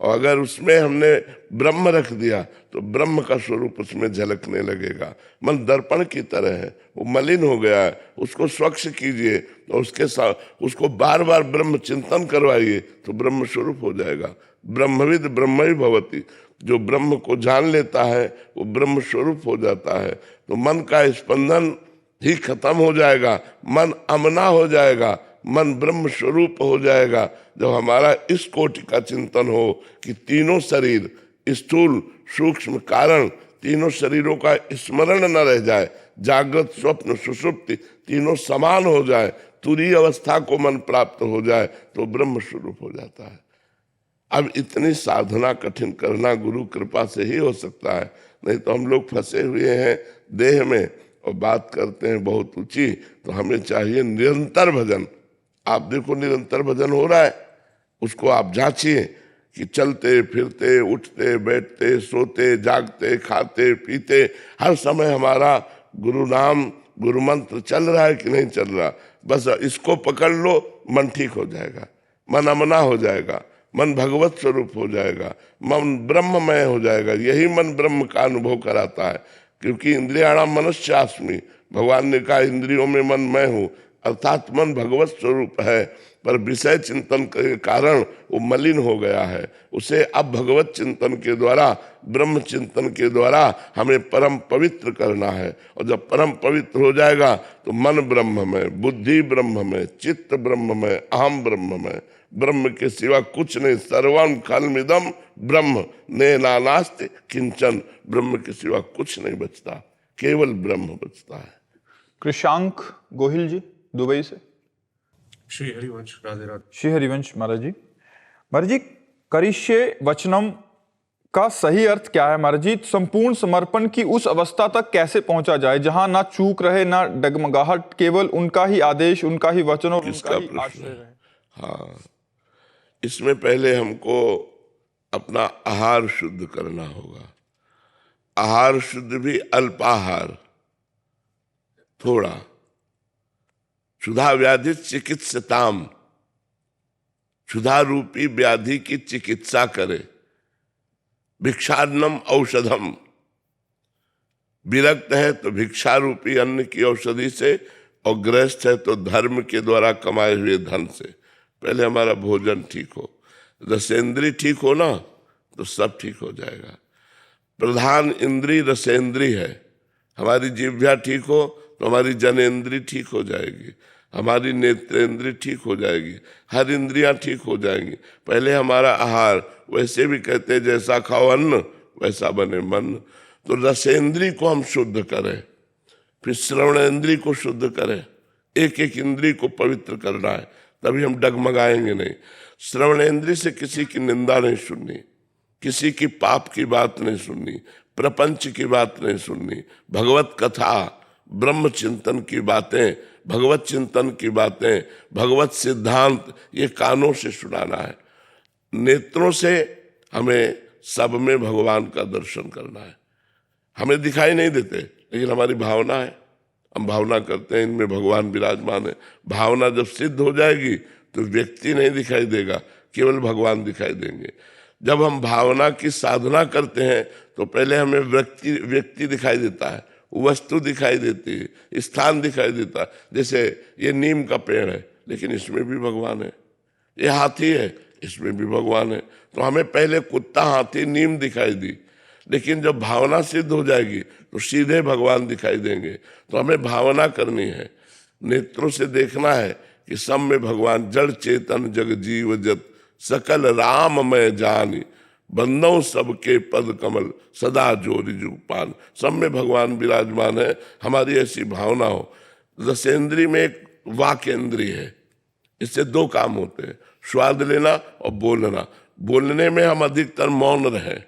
और अगर उसमें हमने ब्रह्म रख दिया तो ब्रह्म का स्वरूप उसमें झलकने लगेगा। मन दर्पण की तरह है, वो मलिन हो गया है, उसको स्वच्छ कीजिए और उसके साथ उसको बार बार ब्रह्म चिंतन करवाइए तो ब्रह्म स्वरूप हो जाएगा। ब्रह्मविद ब्रह्म ही भवति, जो ब्रह्म को जान लेता है वो ब्रह्म स्वरूप हो जाता है। तो मन का स्पंदन ही खत्म हो जाएगा, मन अमना हो जाएगा, मन ब्रह्म स्वरूप हो जाएगा। जब हमारा इस कोटि का चिंतन हो कि तीनों शरीर, स्थूल सूक्ष्म कारण, तीनों शरीरों का स्मरण न रह जाए, जागृत स्वप्न सुषुप्ति तीनों समान हो जाए, तुरीय अवस्था को मन प्राप्त हो जाए तो ब्रह्म स्वरूप हो जाता है। अब इतनी साधना कठिन करना गुरु कृपा से ही हो सकता है, नहीं तो हम लोग फंसे हुए हैं देह में और बात करते हैं बहुत ऊंची। तो हमें चाहिए निरंतर भजन। आप देखो निरंतर भजन हो रहा है, उसको आप जांचिए कि चलते फिरते उठते बैठते सोते जागते खाते पीते हर समय हमारा गुरु नाम गुरु मंत्र चल रहा है कि नहीं चल रहा। बस इसको पकड़ लो, मन ठीक हो जाएगा, मन अमना हो जाएगा, मन भगवत स्वरूप हो जाएगा, मन ब्रह्ममय हो जाएगा। यही मन ब्रह्म का अनुभव कराता है, क्योंकि इंद्रियाणाम मनश्चास्मि, भगवान ने कहा इंद्रियों में मन मैं हूँ, अर्थात मन भगवत स्वरूप है, पर विषय चिंतन के कारण वो मलिन हो गया है। उसे अब भगवत चिंतन के द्वारा, ब्रह्म चिंतन के द्वारा हमें परम पवित्र करना है। और जब परम पवित्र हो जाएगा तो मन ब्रह्म में, बुद्धि ब्रह्म में, चित्त ब्रह्म में, अहम ब्रह्म में, ब्रह्म के सिवा कुछ नहीं। सर्वम खलमिदम ब्रह्म ने नानास्ति किंचन, ब्रह्म के सिवा कुछ नहीं बचता, केवल ब्रह्म बचता है। कृषांक गोहिल जी दुबई से। श्री हरिवंश राधे राधे। श्री हरिवंश महाराज जी। महाराज जी, करिष्ये वचनम का सही अर्थ क्या है महाराज जी? संपूर्ण समर्पण की उस अवस्था तक कैसे पहुंचा जाए जहां ना चूक रहे ना डगमगाहट, केवल उनका ही आदेश, उनका ही वचन और उनका ही आश्रय रहे? हाँ, इसमें पहले हमको अपना आहार शुद्ध करना होगा। आहार शुद्ध भी अल्पाहार, थोड़ा। क्षुधा व्याधि चिकित्सताम, क्षुधा रूपी व्याधि की चिकित्सा करे। भिक्षान्नम औषधम, विरक्त है तो भिक्षा रूपी अन्न की औषधि से, और गृहस्थ है तो धर्म के द्वारा कमाए हुए धन से। पहले हमारा भोजन ठीक हो, रसेंद्री ठीक हो ना तो सब ठीक हो जाएगा। प्रधान इंद्री रसेंद्री है। हमारी जिह्वा ठीक हो तो हमारी जनेंद्री ठीक हो जाएगी, हमारी नेत्रेंद्री ठीक हो जाएगी, हर इंद्रियां ठीक हो जाएंगी। पहले हमारा आहार, वैसे भी कहते हैं जैसा खाओ अन्न वैसा बने मन। तो रसेंद्री को हम शुद्ध करें, फिर श्रवणेंद्री को शुद्ध करें। एक एक इंद्री को पवित्र करना है, तभी हम डगमगाएंगे नहीं। श्रवणेंद्री से किसी की निंदा नहीं सुननी, किसी की पाप की बात नहीं सुननी, प्रपंच की बात नहीं सुननी। भगवत कथा, ब्रह्म चिंतन की बातें, भगवत चिंतन की बातें, भगवत सिद्धांत, ये कानों से सुनाना है। नेत्रों से हमें सब में भगवान का दर्शन करना है। हमें दिखाई नहीं देते, लेकिन हमारी भावना है, हम भावना करते हैं इनमें भगवान विराजमान है। भावना जब सिद्ध हो जाएगी तो व्यक्ति नहीं दिखाई देगा, केवल भगवान दिखाई देंगे। जब हम भावना की साधना करते हैं तो पहले हमें व्यक्ति दिखाई देता है, वस्तु दिखाई देती है, स्थान दिखाई देता है। जैसे ये नीम का पेड़ है, लेकिन इसमें भी भगवान है। ये हाथी है, इसमें भी भगवान है। तो हमें पहले कुत्ता, हाथी, नीम दिखाई दी, लेकिन जब भावना सिद्ध हो जाएगी तो सीधे भगवान दिखाई देंगे। तो हमें भावना करनी है, नेत्रों से देखना है कि सब में भगवान। जड़ चेतन जग जीव जत सकल राम मैं जानी, बंदों सबके पद कमल सदा जोरी जुपान। सब में भगवान विराजमान है, हमारी ऐसी भावना हो। रसेंद्री में एक वाकेंद्री है, इससे दो काम होते हैं, स्वाद लेना और बोलना। बोलने में हम अधिकतर मौन रहे,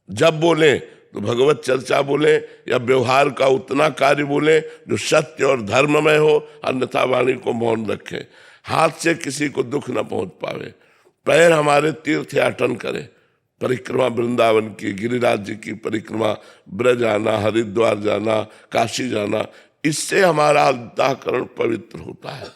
जब बोलें तो भगवत चर्चा बोले या व्यवहार का उतना कार्य बोले जो सत्य और धर्ममय हो, अन्यथा वाणी को मौन रखें। हाथ से किसी को दुख न पहुंच पावे। पैर हमारे तीर्थ याटन करें, परिक्रमा वृंदावन की, गिरिराज जी की परिक्रमा, ब्रज आना, हरिद्वार जाना, काशी जाना, इससे हमारा अंतःकरण पवित्र होता है।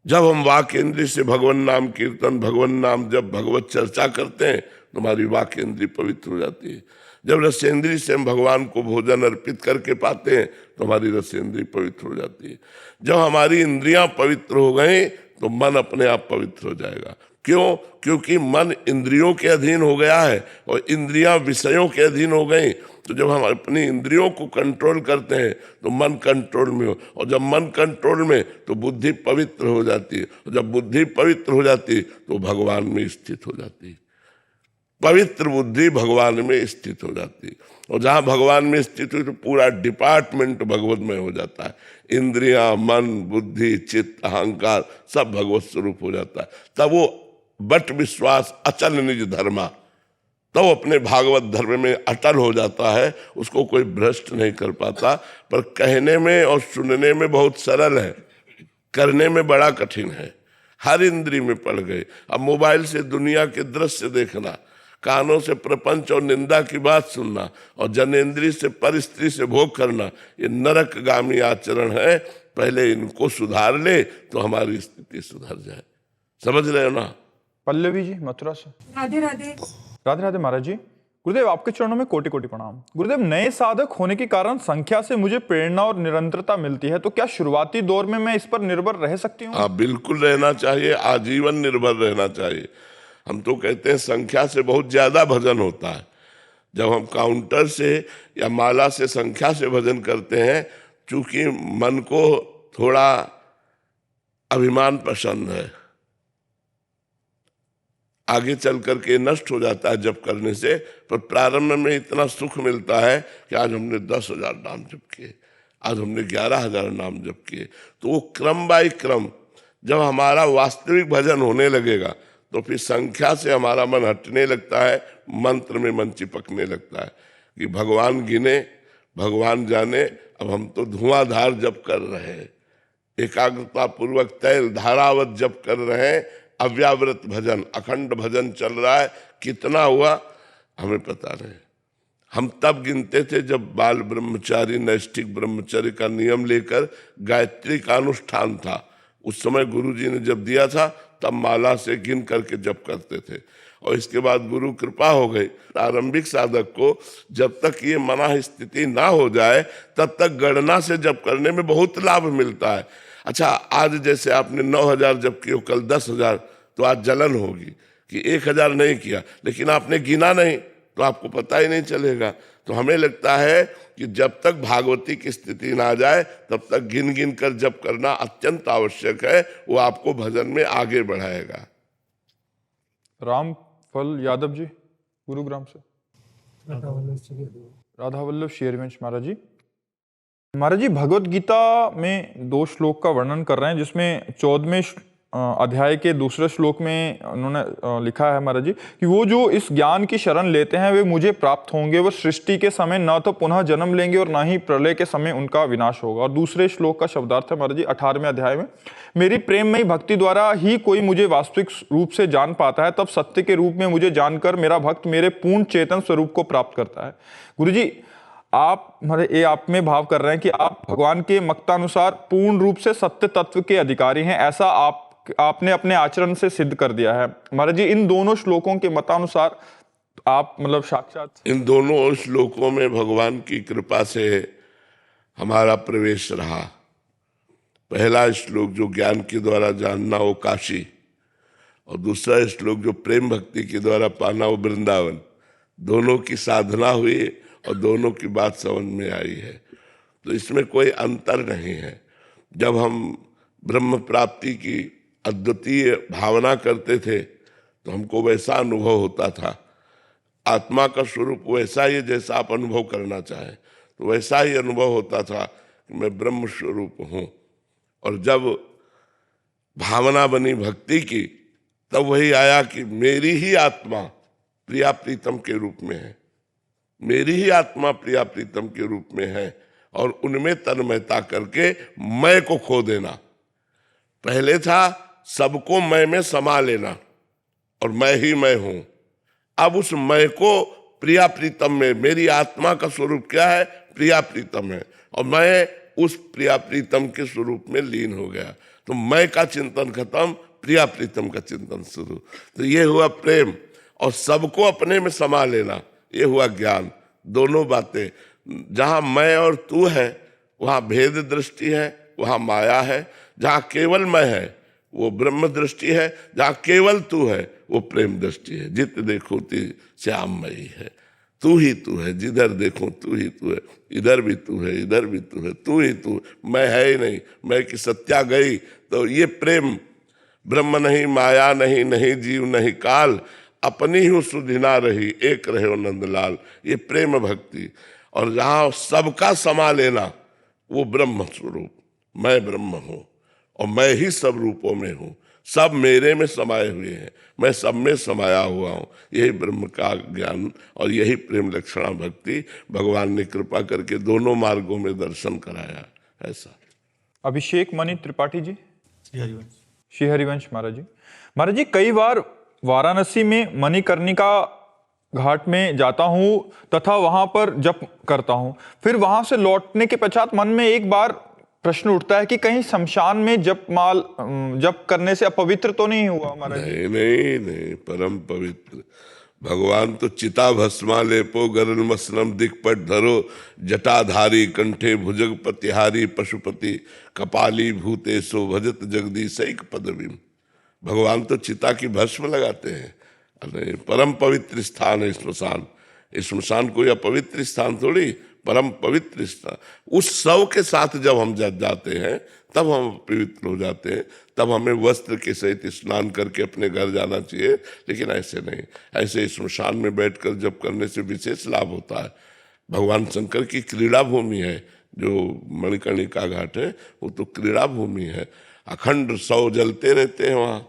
जब हम वाक इंद्रिय से भगवान नाम कीर्तन, भगवान नाम जब भगवत चर्चा करते हैं तो हमारी वाक इंद्रिय पवित्र हो जाती है। जब रसेंद्रिय से हम भगवान को भोजन अर्पित करके पाते हैं तो हमारी रसेंद्रिय पवित्र हो जाती है। जब हमारी इंद्रियां पवित्र हो गई तो मन अपने आप पवित्र हो जाएगा। क्यों? क्योंकि मन इंद्रियों के अधीन हो गया है और इंद्रियां विषयों के अधीन हो गई। तो जब हम अपनी इंद्रियों को कंट्रोल करते हैं तो मन कंट्रोल में हो, और जब मन कंट्रोल में तो बुद्धि पवित्र हो जाती है, और जब बुद्धि पवित्र हो जाती है तो भगवान में स्थित हो जाती है। पवित्र बुद्धि भगवान में स्थित हो जाती है, और जहां भगवान में स्थित हुई तो पूरा डिपार्टमेंट भगवतमय हो जाता है। इंद्रियां, मन, बुद्धि, चित्त, अहंकार सब भगवत स्वरूप हो जाता है। तब वो बट विश्वास अचल निज धर्मा, तब अपने भागवत धर्म में अटल हो जाता है। उसको कोई भ्रष्ट नहीं कर पाता। पर कहने में और सुनने में बहुत सरल है, करने में बड़ा कठिन है। हर इंद्री में पड़ गए। अब मोबाइल से दुनिया के दृश्य देखना, कानों से प्रपंच और निंदा की बात सुनना, और जनेंद्री से परिस्त्री से भोग करना, ये नरकगामी आचरण है। पहले इनको सुधार ले तो हमारी स्थिति सुधर जाए। समझ रहे हो ना? पल्लवी जी मथुरा से। राधे राधे। राधे राधे महाराज जी। गुरुदेव आपके चरणों में कोटि कोटि प्रणाम। गुरुदेव, नए साधक होने के कारण संख्या से मुझे प्रेरणा और निरंतरता मिलती है, तो क्या शुरुआती दौर में मैं इस पर निर्भर रह सकती हूँ? हाँ, बिल्कुल रहना चाहिए। आजीवन निर्भर रहना चाहिए। हम तो कहते हैं संख्या से बहुत ज्यादा भजन होता है। जब हम काउंटर से या माला से संख्या से भजन करते हैं, चूंकि मन को थोड़ा अभिमान पसंद है, आगे चल करके नष्ट हो जाता है जप करने से। पर प्रारंभ में इतना सुख मिलता है कि आज हमने 10,000 नाम जप किए, आज हमने 11,000 नाम जप किए। तो वो क्रम बाई क्रम जब हमारा वास्तविक भजन होने लगेगा तो फिर संख्या से हमारा मन हटने लगता है, मंत्र में मन चिपकने लगता है कि भगवान गिने, भगवान जाने। अब हम तो धुआंधार जप कर रहे हैं, एकाग्रता पूर्वक तैल धारावत जप कर रहे हैं। अव्यावृत भजन, अखंड भजन चल रहा है। कितना हुआ हमें पता नहीं। हम तब गिनते थे जब बाल ब्रह्मचारी नैष्ठिक ब्रह्मचर्य का नियम लेकर गायत्री का अनुष्ठान था। उस समय गुरुजी ने जब दिया था तब माला से गिन करके जप करते थे, और इसके बाद गुरु कृपा हो गई। प्रारंभिक साधक को जब तक ये मना स्थिति ना हो जाए तब तक गणना से जप करने में बहुत लाभ मिलता है। अच्छा, आज जैसे आपने 9,000 जप किए, कल 10,000, तो आज जलन होगी कि 1,000 नहीं किया, लेकिन आपने गिना नहीं तो आपको पता ही नहीं चलेगा। तो हमें लगता है कि जब तक भागवती की स्थिति ना आ जाए तब तक गिन गिन कर जप करना अत्यंत आवश्यक है। वो आपको भजन में आगे बढ़ाएगा। रामफल यादव जी गुरुग्राम से। राधा वल्लभ शेरवंश महाराज जी। महाराज जी, भगवत गीता में 2 श्लोक का वर्णन कर रहे हैं, जिसमें 14वें अध्याय के दूसरे श्लोक में उन्होंने लिखा है महाराज जी कि वो जो इस ज्ञान की शरण लेते हैं वे मुझे प्राप्त होंगे। वो सृष्टि के समय न तो पुनः जन्म लेंगे और न ही प्रलय के समय उनका विनाश होगा। और दूसरे श्लोक का शब्दार्थ है महाराज जी 18वें अध्याय में, मेरी प्रेममयी भक्ति द्वारा ही कोई मुझे वास्तविक रूप से जान पाता है, तब सत्य के रूप में मुझे जानकर मेरा भक्त मेरे पूर्ण चेतन स्वरूप को प्राप्त करता है। गुरु जी, आप आप में भाव कर रहे हैं कि आप भगवान के मतानुसार पूर्ण रूप से सत्य तत्व के अधिकारी हैं, ऐसा आपने अपने आचरण से सिद्ध कर दिया है। महाराज जी, इन दोनों श्लोकों के मतानुसार आप साक्षात इन दोनों श्लोकों में भगवान की कृपा से हमारा प्रवेश रहा। पहला श्लोक जो ज्ञान के द्वारा जानना वो काशी, और दूसरा श्लोक जो प्रेम भक्ति के द्वारा पाना वो वृंदावन। दोनों की साधना हुई और दोनों की बात समझ में आई है, तो इसमें कोई अंतर नहीं है। जब हम ब्रह्म प्राप्ति की अद्वितीय भावना करते थे तो हमको वैसा अनुभव होता था। आत्मा का स्वरूप वैसा ही जैसा आप अनुभव करना चाहें, तो वैसा ही अनुभव होता था कि मैं ब्रह्म स्वरूप हूँ। और जब भावना बनी भक्ति की, तब वही आया कि मेरी ही आत्मा प्रिया प्रीतम के रूप में है, मेरी ही आत्मा प्रिया प्रीतम के रूप में है, और उनमें तन्मयता करके मैं को खो देना। पहले था सबको मैं में समा लेना और मैं ही मैं हूं। अब उस मैं को प्रिया प्रीतम में, मेरी आत्मा का स्वरूप क्या है? प्रिया प्रीतम है, और मैं उस प्रिया प्रीतम के स्वरूप में लीन हो गया। तो मैं का चिंतन खत्म, प्रिया प्रीतम का चिंतन शुरू। तो ये हुआ प्रेम, और सबको अपने में समा लेना, ये हुआ ज्ञान। दोनों बातें, जहां मैं और तू है वहां भेद दृष्टि है, वहां माया है। जहां केवल मैं है वो ब्रह्म दृष्टि है, जहां केवल तू है वो प्रेम दृष्टि है। जित देखो ती श्याममयी है, तू ही तू है, जिधर देखो तू ही तू है, इधर भी तू है, इधर भी तू है, तू ही तू, मैं है ही नहीं, मैं की सत्या गई। तो ये प्रेम, ब्रह्म नहीं, माया नहीं, नहीं जीव नहीं काल, अपनी ही सुधिना रही, एक रहे नंदलाल, ये प्रेम भक्ति। और जहां सबका समा लेना वो ब्रह्म स्वरूप, मैं ब्रह्म हूं और मैं ही सब रूपों में हूं, सब मेरे में समाये हुए हैं, मैं सब में समाया हुआ हूं। यही ब्रह्म का ज्ञान और यही प्रेम लक्षणा भक्ति भगवान ने कृपा करके दोनों मार्गों में दर्शन कराया। ऐसा अभिषेक मणि त्रिपाठी जी। श्री हरिवंश। श्री हरिवंश महाराज जी। महाराज जी, कई बार वाराणसी में मणिकर्णिका घाट में जाता हूँ तथा वहां पर जप करता हूँ। फिर वहां से लौटने के पश्चात मन में एक बार प्रश्न उठता है कि कहीं शमशान में जप करने से अपवित्र तो नहीं हुआ महाराज जी? नहीं नहीं नहीं, परम पवित्र। भगवान तो चिता भस्मा लेपो गरल मसलम दिक्पट धरो, जटाधारी कंठे भुजग पतिहारी पशुपति, कपाली भूतेशो भजत जगदीशैक पदवीम। भगवान तो चिता की भस्म लगाते हैं। अरे परम पवित्र स्थान है श्मशान। श्मशान कोई अपवित्र स्थान थोड़ी, परम पवित्र स्थान। उस शव के साथ जब हम जाते हैं तब हम पवित्र हो जाते हैं, तब हमें वस्त्र के सहित स्नान करके अपने घर जाना चाहिए। लेकिन ऐसे नहीं, ऐसे श्मशान में बैठकर जब करने से विशेष लाभ होता है। भगवान शंकर की क्रीड़ा भूमि है जो मणिकर्णिका घाट है, वो तो क्रीड़ा भूमि है। अखंड शव जलते रहते हैं वहाँ,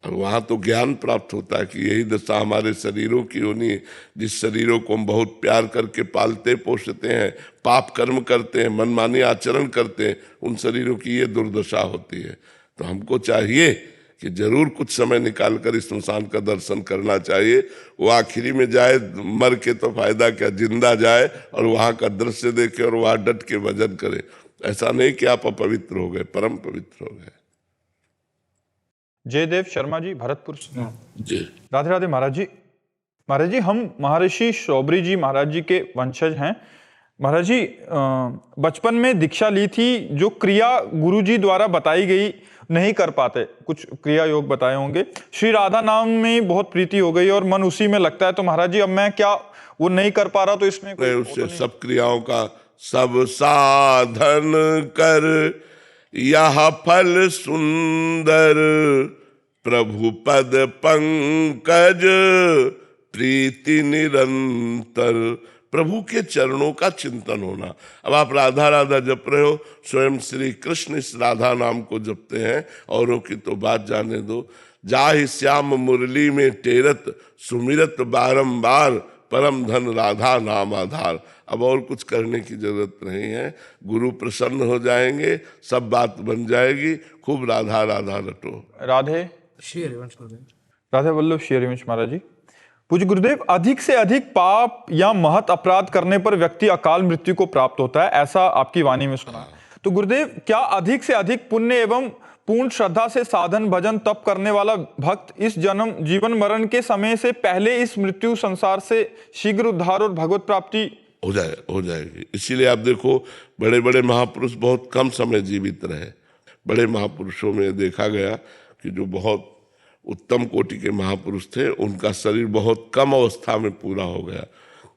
और वहाँ तो ज्ञान प्राप्त होता है कि यही दशा हमारे शरीरों की होनी है। जिस शरीरों को हम बहुत प्यार करके पालते पोषते हैं, पाप कर्म करते हैं, मनमानी आचरण करते हैं, उन शरीरों की ये दुर्दशा होती है। तो हमको चाहिए कि जरूर कुछ समय निकालकर इस श्मशान का दर्शन करना चाहिए। वो आखिरी में जाए मर के तो फायदा क्या, जिंदा जाए और वहाँ का दृश्य देखे और वहाँ डट के भजन करे। ऐसा नहीं कि आप अपवित्र हो गए, परम पवित्र हो गए। जयदेव शर्मा जी, भरतपुर से। जी राधे राधे महाराज जी। महाराज जी, हम महर्षि शौबरी जी महाराज जी के वंशज हैं। महाराज जी, बचपन में दीक्षा ली थी, जो क्रिया गुरु जी द्वारा बताई गई नहीं कर पाते, कुछ क्रिया योग बताए होंगे। श्री राधा नाम में बहुत प्रीति हो गई और मन उसी में लगता है। तो महाराज जी, अब मैं क्या वो नहीं कर पा रहा, तो इसमें कोई उससे सब क्रियाओं का सब साधन कर, यह फल सुंदर प्रभु पद पंकज, प्रीति निरंतर। प्रभु के चरणों का चिंतन होना। अब आप राधा राधा जप रहे हो, स्वयं श्री कृष्ण इस राधा नाम को जपते हैं, औरों की तो बात जाने दो। जाहि श्याम मुरली में टेरत, सुमिरत बारंबार, परम धन राधा नाम आधार। अब और कुछ करने की जरूरत नहीं है, गुरु प्रसन्न हो जाएंगे, सब बात बन जाएगी। खूब राधा राधा रटो। राधे श्री हरिवंश गुरुदेव। राधे वल्लभ श्री हरिवंश महाराज जी। पूज्य गुरुदेव, अधिक से अधिक पाप या महत अपराध करने पर व्यक्ति अकाल मृत्यु को प्राप्त होता है, ऐसा आपकी वाणी में सुना। तो गुरुदेव, क्या अधिक से अधिक पुण्य एवं पूर्ण श्रद्धा से साधन भजन तप करने वाला भक्त इस जन्म जीवन मरण के समय से पहले इस मृत्यु संसार से शीघ्र उद्धार और भगवत प्राप्ति हो जाएगी। इसीलिए आप देखो, बड़े बड़े महापुरुष बहुत कम समय जीवित रहे। बड़े महापुरुषों में देखा गया कि जो बहुत उत्तम कोटि के महापुरुष थे, उनका शरीर बहुत कम अवस्था में पूरा हो गया,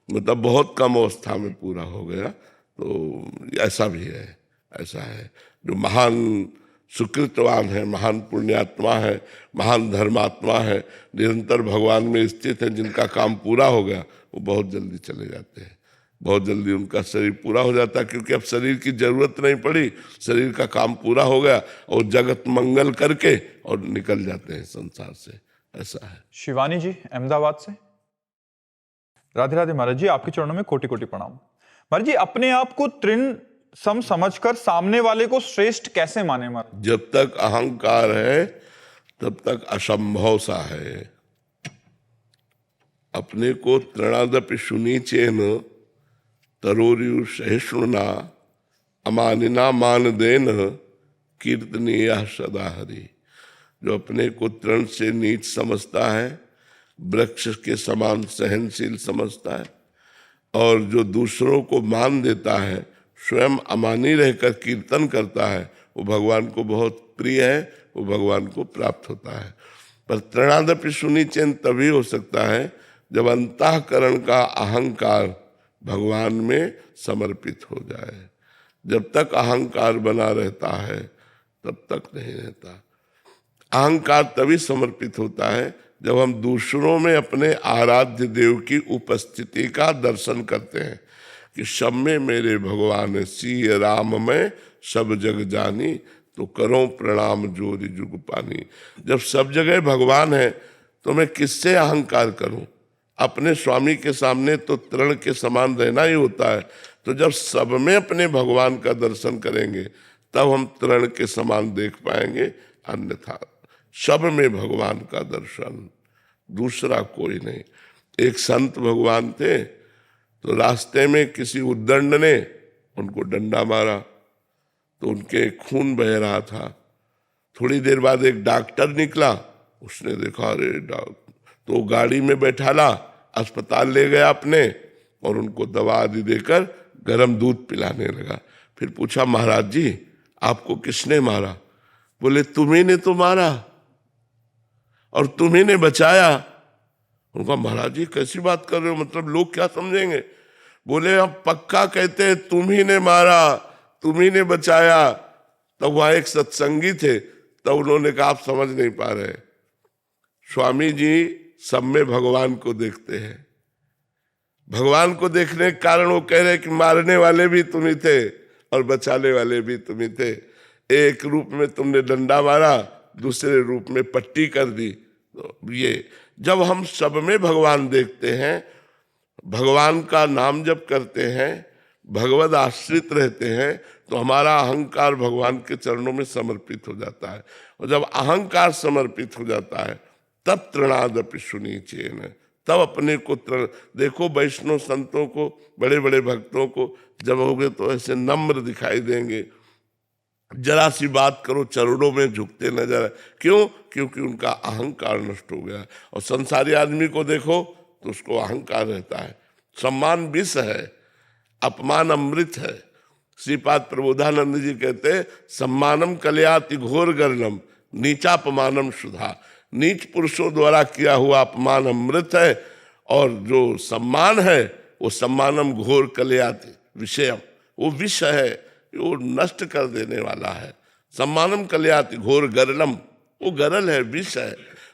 मतलब बहुत कम अवस्था में पूरा हो गया। तो ऐसा भी है, ऐसा है। जो महान सुकृतवान है, महान पुण्यात्मा है, महान धर्मात्मा है, निरंतर भगवान में स्थित है, जिनका काम पूरा हो गया, वो बहुत जल्दी चले जाते हैं, बहुत जल्दी उनका शरीर पूरा हो जाता है। क्योंकि अब शरीर की जरूरत नहीं पड़ी, शरीर का काम पूरा हो गया और जगत मंगल करके और निकल जाते हैं संसार से। ऐसा है। शिवानी जी अहमदाबाद से। राधे राधे महाराज जी, आपके चरणों में कोटि कोटि प्रणाम। महाराज जी, अपने आप को तृण सम समझकर सामने वाले को श्रेष्ठ कैसे माने महाराज? जब तक अहंकार है तब तक असंभव सा है। अपने को तृणादपि सुनीचेन तरोरियु सहिष्णुना अमानिना मान देन कीर्तनीय सदा हरि। जो अपने को तृण से नीच समझता है, वृक्ष के समान सहनशील समझता है, और जो दूसरों को मान देता है, स्वयं अमानी रहकर कीर्तन करता है, वो भगवान को बहुत प्रिय है, वो भगवान को प्राप्त होता है। पर तृणादपि सुनिचेन तभी हो सकता है जब अंतःकरण का अहंकार भगवान में समर्पित हो जाए। जब तक अहंकार बना रहता है तब तक नहीं रहता। अहंकार तभी समर्पित होता है जब हम दूसरों में अपने आराध्य देव की उपस्थिति का दर्शन करते हैं कि सब में मेरे भगवान सिय राम में सब जग जानी, तो करो प्रणाम जोरी जुग पानी। जब सब जगह भगवान है तो मैं किससे अहंकार करूं? अपने स्वामी के सामने तो तृण के समान रहना ही होता है। तो जब सब में अपने भगवान का दर्शन करेंगे तब हम तृण के समान देख पाएंगे, अन्यथा सब में भगवान का दर्शन, दूसरा कोई नहीं। एक संत भगवान थे, तो रास्ते में किसी उद्दंड ने उनको डंडा मारा तो उनके खून बह रहा था। थोड़ी देर बाद एक डॉक्टर निकला, उसने देखा अरे तो गाड़ी में बैठाला, अस्पताल ले गया अपने, और उनको दवा आदि देकर गर्म दूध पिलाने लगा। फिर पूछा महाराज जी आपको किसने मारा? बोले तुम्ही ने तो मारा और तुम्ही ने बचाया। उनका महाराज जी कैसी बात कर रहे हो, मतलब लोग क्या समझेंगे? बोले हम पक्का कहते हैं तुम्ही ने मारा, तुम्ही ने बचाया। तब वहां एक सत्संगी थे, तब उन्होंने कहा आप समझ नहीं पा रहे, स्वामी जी सब में भगवान को देखते हैं। भगवान को देखने के कारण वो कह रहे कि मारने वाले भी तुम ही थे और बचाने वाले भी तुम ही थे। एक रूप में तुमने डंडा मारा, दूसरे रूप में पट्टी कर दी। तो ये जब हम सब में भगवान देखते हैं, भगवान का नाम जप करते हैं, भगवद आश्रित रहते हैं, तो हमारा अहंकार भगवान के चरणों में समर्पित हो जाता है। और जब अहंकार समर्पित हो जाता है तब तृणादपि सुनीचेन, तब अपने को देखो वैष्णव संतों को, बड़े बड़े भक्तों को जब होगे तो ऐसे नम्र दिखाई देंगे। जरा सी बात करो चरणों में झुकते नजर। क्यों? क्योंकि उनका अहंकार नष्ट हो गया। और संसारी आदमी को देखो तो उसको अहंकार रहता है। सम्मान विष है, अपमान अमृत है। श्रीपाद प्रबोधानंद जी कहते सम्मानम कल्याति घोर गर्णम नीचापमानम सुधा। नीच पुरुषों द्वारा किया हुआ अपमान अमृत है, और जो सम्मान है वो सम्मानम घोर कल्याति विषयम, वो विष है, वो नष्ट कर देने वाला है। सम्मानम कल्याति घोर गरलम, वो गरल है, विष है।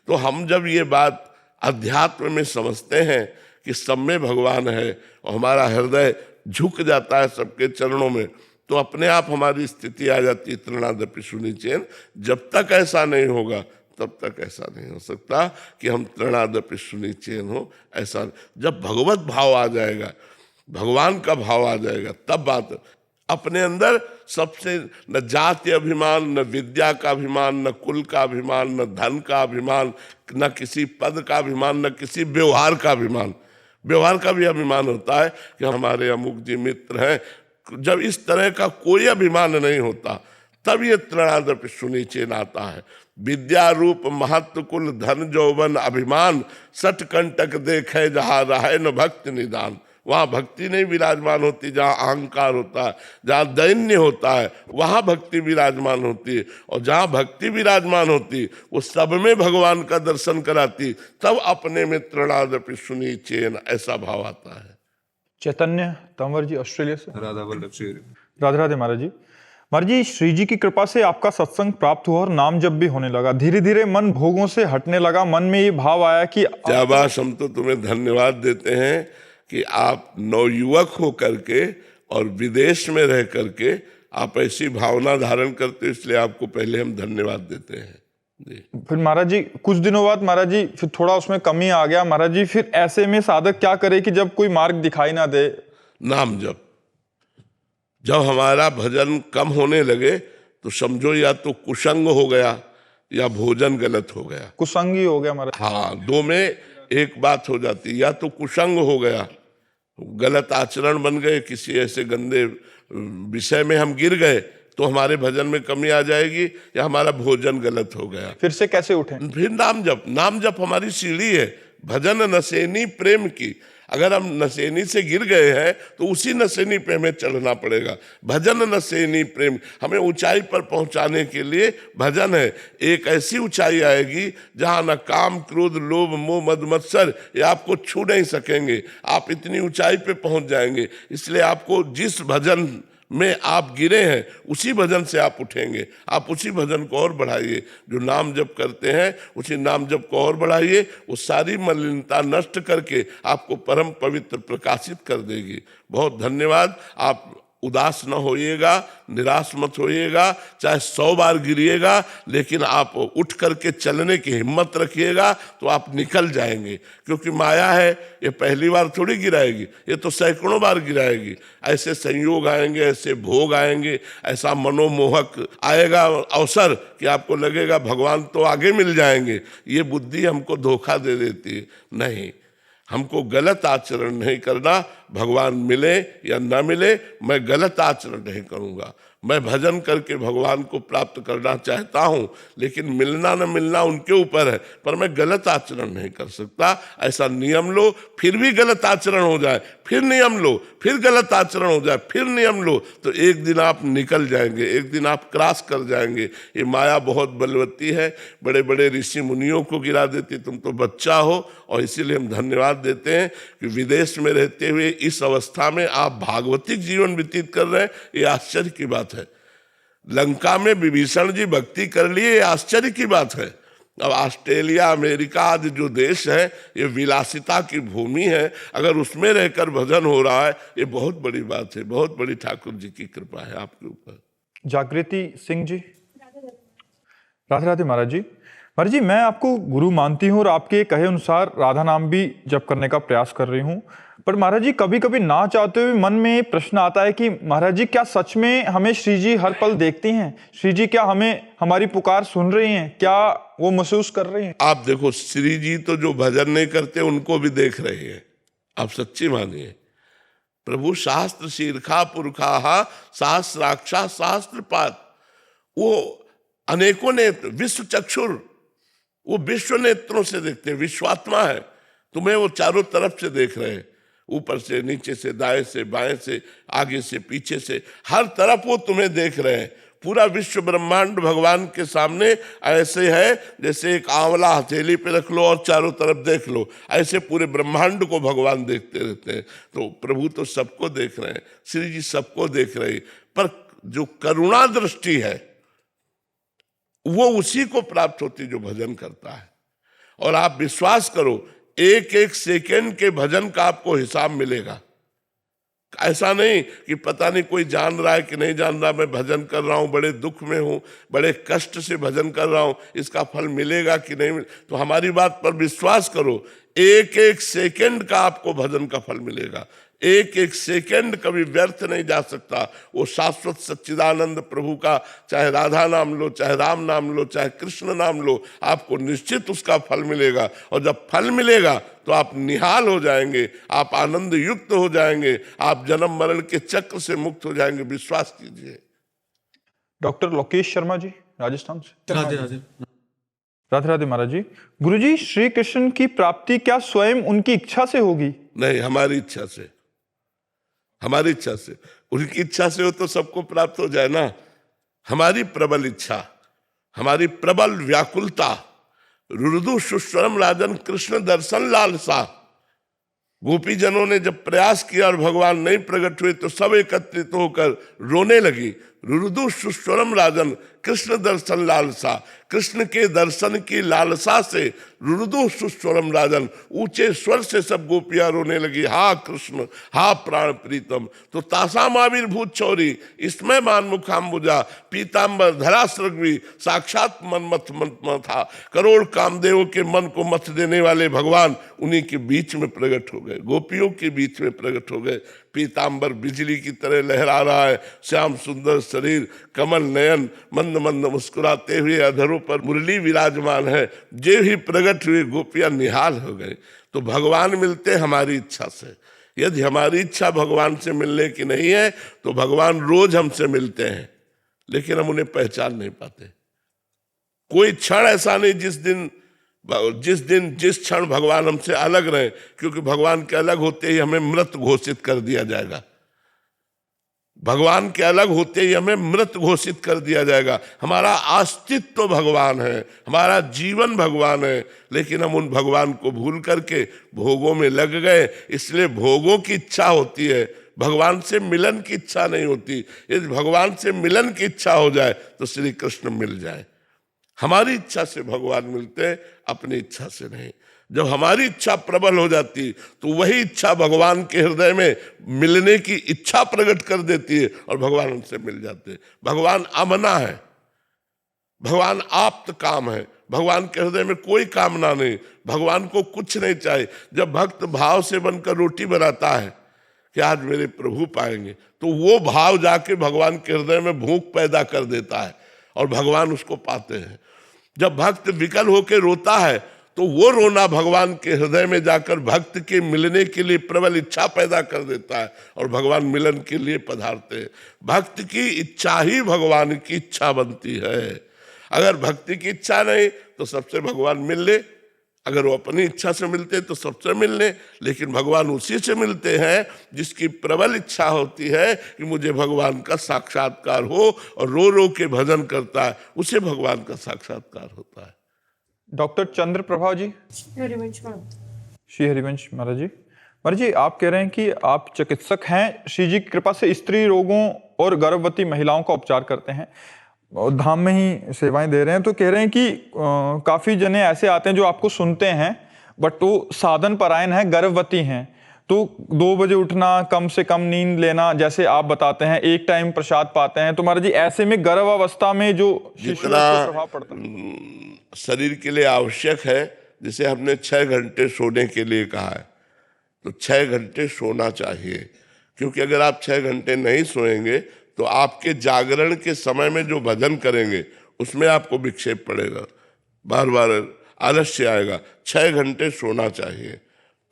तो हम जब ये बात अध्यात्म में समझते हैं कि सब में भगवान है और हमारा हृदय झुक जाता है सबके चरणों में, तो अपने आप हमारी स्थिति आ जाती है तृणादपि सुनीचेन। जब तक ऐसा नहीं होगा तब तक ऐसा नहीं हो सकता कि हम तृणादपि सुनीचेन हो। ऐसा जब भगवत भाव आ जाएगा, भगवान का भाव आ जाएगा, तब बात। अपने अंदर सबसे न जाति अभिमान, न विद्या का अभिमान, न कुल का अभिमान, न धन का अभिमान, न किसी पद का अभिमान, न किसी व्यवहार का अभिमान। व्यवहार का भी अभिमान होता है कि हमारे अमुक जी मित्र हैं। जब इस तरह का कोई अभिमान नहीं होता तब ये तृणादपि सुनीचेन आता है। विद्या रूप महत्व कुल धन जौवन अभिमान, सठ कंटक देखे जहाँ रहे न भक्ति निदान। वहाँ भक्ति नहीं विराजमान होती, जहाँ अहंकार होता है, जहाँ दैन्य होता है वहाँ भक्ति विराजमान होती है। और जहाँ भक्ति विराजमान होती वो सब में भगवान का दर्शन कराती, तब अपने में तृणादपि सुनीचेन ऐसा भाव आता है। चैतन्य तंवर जी ऑस्ट्रेलिया से। राधा वल्लभ श्री राधे राधे महाराज जी। महाराज जी, श्री जी की कृपा से आपका सत्संग प्राप्त हुआ और नाम जप भी होने लगा। धीरे धीरे मन भोगों से हटने लगा। मन में ये भाव आया कि शाबाश, हम तो तुम्हें धन्यवाद देते हैं कि आप नवयुवक हो करके और विदेश में रह करके आप ऐसी भावना धारण करते हो, इसलिए आपको पहले हम धन्यवाद देते हैं जी। फिर महाराज जी कुछ दिनों बाद महाराज जी फिर थोड़ा उसमें कमी आ गया। महाराज जी फिर ऐसे में साधक क्या करे कि जब कोई मार्ग दिखाई ना दे? नाम जप। जब हमारा भजन कम होने लगे तो समझो या तो कुसंग हो गया या भोजन गलत हो गया। कुसंगी हो गया महाराज। हाँ, दो में एक बात हो जाती, या तो कुसंग हो गया, गलत आचरण बन गए, किसी ऐसे गंदे विषय में हम गिर गए तो हमारे भजन में कमी आ जाएगी, या हमारा भोजन गलत हो गया। फिर से कैसे उठें? फिर नाम जप हमारी सीढ़ी है, भजन नसेनी प्रेम की। अगर हम नसेनी से गिर गए हैं तो उसी नसेनी पे हमें चढ़ना पड़ेगा। भजन नसेनी प्रेम, हमें ऊंचाई पर पहुंचाने के लिए भजन है। एक ऐसी ऊंचाई आएगी जहां न काम क्रोध लोभ मोह मद मत्सर ये आपको छू नहीं सकेंगे। आप इतनी ऊंचाई पे पहुंच जाएंगे। इसलिए आपको जिस भजन में आप गिरे हैं उसी भजन से आप उठेंगे। आप उसी भजन को और बढ़ाइए। जो नाम जप करते हैं उसी नाम जप को और बढ़ाइए। वो सारी मलिनता नष्ट करके आपको परम पवित्र प्रकाशित कर देगी। बहुत धन्यवाद। आप उदास न होइएगा, निराश मत होइएगा, चाहे 100 बार गिरिएगा, लेकिन आप उठ करके चलने की हिम्मत रखिएगा तो आप निकल जाएंगे। क्योंकि माया है, ये पहली बार थोड़ी गिराएगी, ये तो सैकड़ों बार गिराएगी। ऐसे संयोग आएंगे, ऐसे भोग आएंगे, ऐसा मनोमोहक आएगा अवसर कि आपको लगेगा भगवान तो आगे मिल जाएंगे। ये बुद्धि हमको धोखा दे देती है। नहीं, हमको गलत आचरण नहीं करना। भगवान मिले या न मिले, मैं गलत आचरण नहीं करूँगा। मैं भजन करके भगवान को प्राप्त करना चाहता हूँ, लेकिन मिलना न मिलना उनके ऊपर है, पर मैं गलत आचरण नहीं कर सकता। ऐसा नियम लो, फिर भी गलत आचरण हो जाए, फिर नियम लो, फिर गलत आचरण हो जाए, फिर नियम लो, तो एक दिन आप निकल जाएंगे, एक दिन आप क्रॉस कर जाएंगे। ये माया बहुत बलवती है, बड़े बड़े ऋषि मुनियों को गिरा देती। तुम तो बच्चा हो, और इसीलिए हम धन्यवाद देते हैं कि विदेश में रहते हुए इस अवस्था में आप भागवतिक जीवन व्यतीत कर रहे हैं। ये आश्चर्य की बात है। लंका में विभीषण जी भक्ति कर लिए, ये आश्चर्य की बात है। अब ऑस्ट्रेलिया अमेरिका आदि जो देश है, ये विलासिता की भूमि है, अगर उसमें रहकर भजन हो रहा है, ये बहुत बड़ी बात है। बहुत बड़ी ठाकुर जी की कृपा है आपके ऊपर। जागृति सिंह जी, राधे राधे महाराज जी। महाराज जी, मैं आपको गुरु मानती हूँ और आपके कहे अनुसार राधा नाम भी जप करने का प्रयास कर रही हूँ, पर महाराज जी कभी कभी ना चाहते हुए मन में प्रश्न आता है कि महाराज जी क्या सच में हमें श्री जी हर पल देखती हैं? श्री जी क्या हमें हमारी पुकार सुन रही हैं? क्या वो महसूस कर रहे हैं? आप देखो, श्री जी तो जो भजन नहीं करते उनको भी देख रहे हैं। आप सच्ची मानिए। प्रभु शास्त्र शीर्षा पुरखा सहस्राक्षा सहस्त्रपात, वो अनेकों नेत्र, विश्व चक्षुर, वो विश्व नेत्रों से देखते हैं। विश्वात्मा है, तुम्हें वो चारों तरफ से देख रहे हैं, ऊपर से नीचे से, दाएं से बाएं से, आगे से पीछे से, हर तरफ वो तुम्हें देख रहे हैं। पूरा विश्व ब्रह्मांड भगवान के सामने ऐसे है जैसे एक आंवला हथेली पे रख लो और चारों तरफ देख लो। ऐसे पूरे ब्रह्मांड को भगवान देखते रहते हैं। तो प्रभु तो सबको देख रहे हैं, श्री जी सबको देख रहे हैं, पर जो करुणा दृष्टि है वो उसी को प्राप्त होती जो भजन करता है। और आप विश्वास करो, एक एक सेकेंड के भजन का आपको हिसाब मिलेगा। ऐसा नहीं कि पता नहीं कोई जान रहा है कि नहीं जान रहा, मैं भजन कर रहा हूँ, बड़े दुख में हूँ, बड़े कष्ट से भजन कर रहा हूँ, इसका फल मिलेगा कि नहीं। तो हमारी बात पर विश्वास करो, एक एक सेकेंड का आपको भजन का फल मिलेगा। एक एक सेकंड कभी व्यर्थ नहीं जा सकता। वो शाश्वत सच्चिदानंद प्रभु का चाहे राधा नाम लो, चाहे राम नाम लो, चाहे कृष्ण नाम लो, आपको निश्चित उसका फल मिलेगा। और जब फल मिलेगा तो आप निहाल हो जाएंगे, आप आनंद युक्त हो जाएंगे, आप जन्म मरण के चक्र से मुक्त हो जाएंगे। विश्वास कीजिए। डॉक्टर लोकेश शर्मा जी, राजस्थान से। राधे राधे। राधे राधे महाराज जी। गुरुजी, श्री कृष्ण की प्राप्ति क्या स्वयं उनकी इच्छा से होगी? नहीं, हमारी इच्छा से। हमारी इच्छा से। उनकी इच्छा से हो तो सबको प्राप्त हो जाए ना। हमारी प्रबल इच्छा, हमारी प्रबल व्याकुलता। रुरुदु सुस्वरम राजन कृष्ण दर्शन लालसा। गोपी जनों ने जब प्रयास किया और भगवान नहीं प्रकट हुए तो सब एकत्रित होकर रोने लगी। रुरुदु सुस्वरम राजन कृष्ण दर्शन लालसा। कृष्ण के दर्शन की लालसा से रुरुदु सुस्वरम राजन, ऊंचे स्वर से सब गोपियां रोने लगी। हा कृष्ण, हा प्राण प्रीतम। तो तासाम आविर्भूत चौरी, इसमें मान मुखाम्बुजा, पीताम्बर धरा सृग्वी, साक्षात मनमथ मन था। करोड़ कामदेवों के मन को मथ देने वाले भगवान उन्हीं के बीच में प्रकट हो गए, गोपियों के बीच में प्रकट हो गए। पीताम्बर बिजली की तरह लहरा रहा है, श्याम सुंदर शरीर, कमल नयन, मंद मंद मुस्कुराते हुए अधरों पर मुरली विराजमान है। जो ही प्रकट हुए गोपियां निहाल हो गए। तो भगवान मिलते हमारी इच्छा से। यदि हमारी इच्छा भगवान से मिलने की नहीं है तो भगवान रोज हमसे मिलते हैं, लेकिन हम उन्हें पहचान नहीं पाते। कोई क्षण ऐसा नहीं जिस क्षण भगवान हमसे अलग रहे, क्योंकि भगवान के अलग होते ही हमें मृत घोषित कर दिया जाएगा। भगवान के अलग होते ही हमें मृत घोषित कर दिया जाएगा। हमारा अस्तित्व भगवान है, हमारा जीवन भगवान है, लेकिन हम उन भगवान को भूल करके भोगों में लग गए। इसलिए भोगों की इच्छा होती है, भगवान से मिलन की इच्छा नहीं होती। यदि भगवान से मिलन की इच्छा हो जाए तो श्री कृष्ण मिल जाए। हमारी इच्छा से भगवान मिलते हैं, अपनी इच्छा से नहीं। जब हमारी इच्छा प्रबल हो जाती तो वही इच्छा भगवान के हृदय में मिलने की इच्छा प्रकट कर देती है और भगवान उनसे मिल जाते हैं। भगवान अमना है, भगवान आप्त काम है, भगवान के हृदय में कोई कामना नहीं, भगवान को कुछ नहीं चाहिए। जब भक्त भाव से बनकर रोटी बनाता है कि आज मेरे प्रभु पाएंगे, तो वो भाव जाके भगवान के हृदय में भूख पैदा कर देता है और भगवान उसको पाते हैं। जब भक्त विकल होकर रोता है तो वो रोना भगवान के हृदय में जाकर भक्त के मिलने के लिए प्रबल इच्छा पैदा कर देता है और भगवान मिलन के लिए पधारते हैं। भक्त की इच्छा ही भगवान की इच्छा बनती है। अगर भक्ति की इच्छा नहीं तो सबसे भगवान मिल ले, अगर वो अपनी इच्छा से मिलते तो सबसे मिल ले, लेकिन भगवान उसी से मिलते हैं जिसकी प्रबल इच्छा होती है कि मुझे भगवान का साक्षात्कार हो, और रो रो के भजन करता है, उसे भगवान का साक्षात्कार होता है। डॉक्टर चंद्र प्रभा जी। श्री हरिवंश महाराज जी। महाराज जी, आप कह रहे हैं कि आप चिकित्सक हैं, श्री जी की कृपा से स्त्री रोगों और गर्भवती महिलाओं का उपचार करते हैं और धाम में ही सेवाएं दे रहे हैं। तो कह रहे हैं कि काफ़ी जने ऐसे आते हैं जो आपको सुनते हैं बट वो साधन परायण है, गर्भवती हैं, तो 2 बजे उठना, कम से कम नींद लेना, जैसे आप बताते हैं, एक टाइम प्रसाद पाते हैं। तो महाराज जी, ऐसे में गर्भावस्था में जो शिशु पर प्रभाव पड़ता है शरीर के लिए आवश्यक है, जिसे हमने 6 घंटे सोने के लिए कहा है, तो 6 घंटे सोना चाहिए। क्योंकि अगर आप 6 घंटे नहीं सोएंगे तो आपके जागरण के समय में जो भजन करेंगे उसमें आपको विक्षेप पड़ेगा, बार बार आलस्य आएगा। 6 घंटे सोना चाहिए,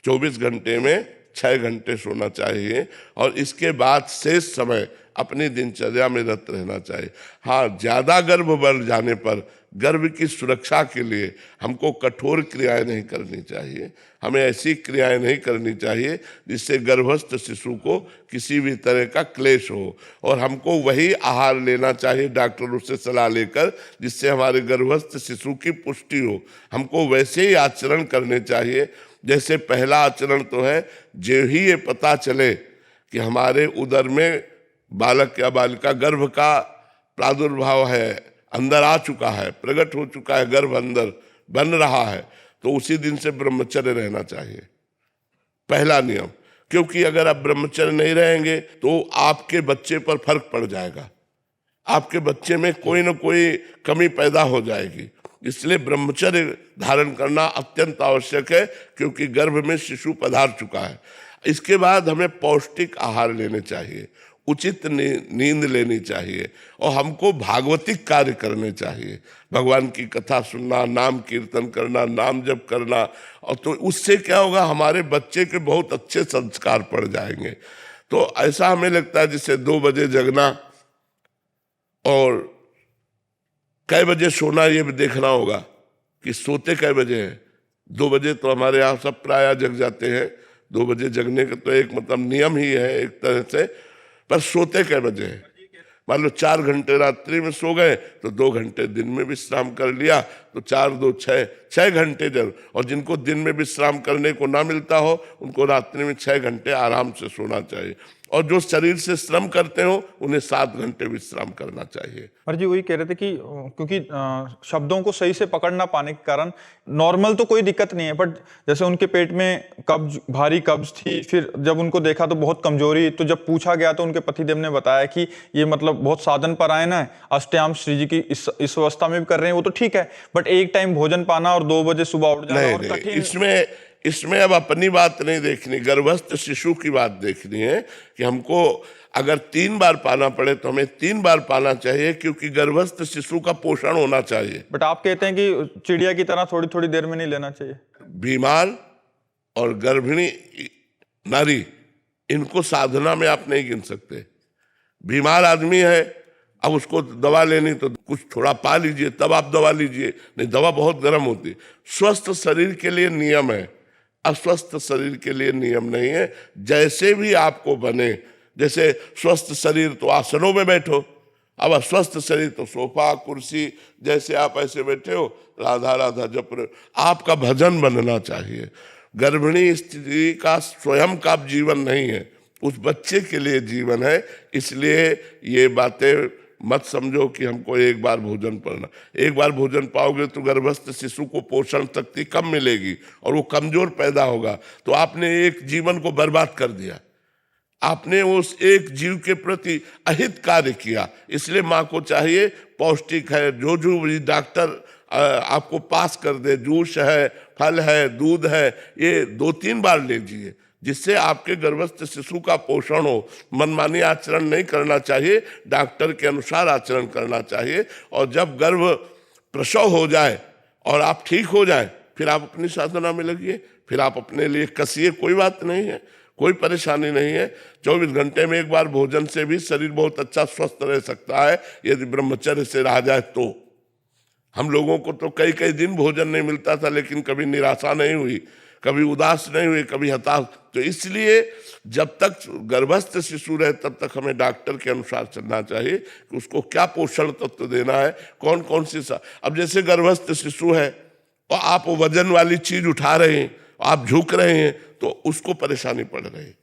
24 घंटे में 6 घंटे सोना चाहिए, और इसके बाद शेष समय अपनी दिनचर्या में रत रहना चाहिए। हाँ, ज़्यादा गर्भ बढ़ जाने पर गर्भ की सुरक्षा के लिए हमको कठोर क्रियाएं नहीं करनी चाहिए। हमें ऐसी क्रियाएं नहीं करनी चाहिए जिससे गर्भस्थ शिशु को किसी भी तरह का क्लेश हो, और हमको वही आहार लेना चाहिए डॉक्टरों से सलाह लेकर जिससे हमारे गर्भस्थ शिशु की पुष्टि हो। हमको वैसे ही आचरण करने चाहिए। जैसे पहला आचरण तो है, जो ही ये पता चले कि हमारे उदर में बालक या बालिका गर्भ का प्रादुर्भाव है, अंदर आ चुका है, प्रकट हो चुका है, गर्भ अंदर बन रहा है, तो उसी दिन से ब्रह्मचर्य रहना चाहिए, पहला नियम। क्योंकि अगर आप ब्रह्मचर्य नहीं रहेंगे तो आपके बच्चे पर फर्क पड़ जाएगा, आपके बच्चे में कोई ना कोई कमी पैदा हो जाएगी। इसलिए ब्रह्मचर्य धारण करना अत्यंत आवश्यक है, क्योंकि गर्भ में शिशु पधार चुका है। इसके बाद हमें पौष्टिक आहार लेने चाहिए, उचित नींद लेनी चाहिए, और हमको भागवतिक कार्य करने चाहिए। भगवान की कथा सुनना, नाम कीर्तन करना, नाम जप करना, और तो उससे क्या होगा, हमारे बच्चे के बहुत अच्छे संस्कार पड़ जाएंगे। तो ऐसा हमें लगता है जैसे 2 बजे जगना और कै बजे सोना, ये भी देखना होगा कि सोते कै बजे हैं। 2 बजे तो हमारे यहाँ सब प्राय जग जाते हैं, 2 बजे जगने का तो एक मतलब नियम ही है एक तरह से, पर सोते कै बजे हैं। मान लो 4 घंटे रात्रि में सो गए तो 2 घंटे दिन में विश्राम कर लिया, तो 4 2 6 घंटे जब, और जिनको दिन में विश्राम करने को ना मिलता हो उनको रात्रि में 6 घंटे आराम से सोना चाहिए, और जो शरीर से श्रम करते हो उन्हें 7 घंटे विश्राम करना चाहिए। महाराज जी, वही कह रहे थे कि क्योंकि शब्दों को सही से पकड़ ना पाने के कारण नॉर्मल तो कोई दिक्कत नहीं है, बट जैसे उनके पेट में कब्ज, भारी कब्ज थी, फिर जब उनको देखा तो बहुत कमजोरी, तो जब पूछा गया तो उनके पतिदेव ने बताया कि ये मतलब बहुत साधन परायण है, अष्टयाम श्री जी की इस अवस्था में भी कर रहे हैं, वो तो ठीक है, बट एक टाइम भोजन पाना और 2 बजे सुबह उठ जाना और कठिन। इसमें अब अपनी बात नहीं देखनी, गर्भस्थ शिशु की बात देखनी है कि हमको अगर 3 बार पाना पड़े तो हमें 3 बार पाना चाहिए, क्योंकि गर्भस्थ शिशु का पोषण होना चाहिए। बट आप कहते हैं कि चिड़िया की तरह थोड़ी थोड़ी देर में नहीं लेना चाहिए। बीमार और गर्भिणी नारी इनको साधना में आप नहीं गिन सकते। बीमार आदमी है, अब उसको दवा लेनी तो कुछ थोड़ा पा लीजिए तब आप दवा लीजिए, नहीं दवा बहुत गर्म होती है। स्वस्थ शरीर के लिए नियम है, अस्वस्थ शरीर के लिए नियम नहीं है। जैसे भी आपको बने, जैसे स्वस्थ शरीर तो आसनों में बैठो, अब अस्वस्थ शरीर तो सोफा कुर्सी, जैसे आप ऐसे बैठे हो राधा राधा जप रहे हो। आपका भजन बनना चाहिए। गर्भिणी स्त्री का स्वयं का जीवन नहीं है, उस बच्चे के लिए जीवन है। इसलिए ये बातें मत समझो कि हमको एक बार भोजन पाना। एक बार भोजन पाओगे तो गर्भस्थ शिशु को पोषण शक्ति कम मिलेगी और वो कमजोर पैदा होगा। तो आपने एक जीवन को बर्बाद कर दिया, आपने उस एक जीव के प्रति अहित कार्य किया। इसलिए माँ को चाहिए पौष्टिक है, जो भी डॉक्टर आपको पास कर दे, जूस है, फल है, दूध है, ये 2-3 बार लीजिए, जिससे आपके गर्भस्थ शिशु का पोषण हो। मनमानी आचरण नहीं करना चाहिए, डॉक्टर के अनुसार आचरण करना चाहिए। और जब गर्भ प्रसव हो जाए और आप ठीक हो जाए, फिर आप अपनी साधना में लगिए, फिर आप अपने लिए कसिए, कोई बात नहीं है, कोई परेशानी नहीं है। 24 घंटे में एक बार भोजन से भी शरीर बहुत अच्छा स्वस्थ रह सकता है, यदि ब्रह्मचर्य से रहा जाए तो। हम लोगों को तो कई कई दिन भोजन नहीं मिलता था, लेकिन कभी निराशा नहीं हुई, कभी उदास नहीं हुई, कभी हताश। तो इसलिए जब तक गर्भस्थ शिशु रहे तब तक हमें डॉक्टर के अनुसार चलना चाहिए कि उसको क्या पोषण तत्व देना है, कौन कौन सी अब जैसे गर्भस्थ शिशु है और आप वजन वाली चीज उठा रहे हैं, आप झुक रहे हैं, तो उसको परेशानी पड़ रही है।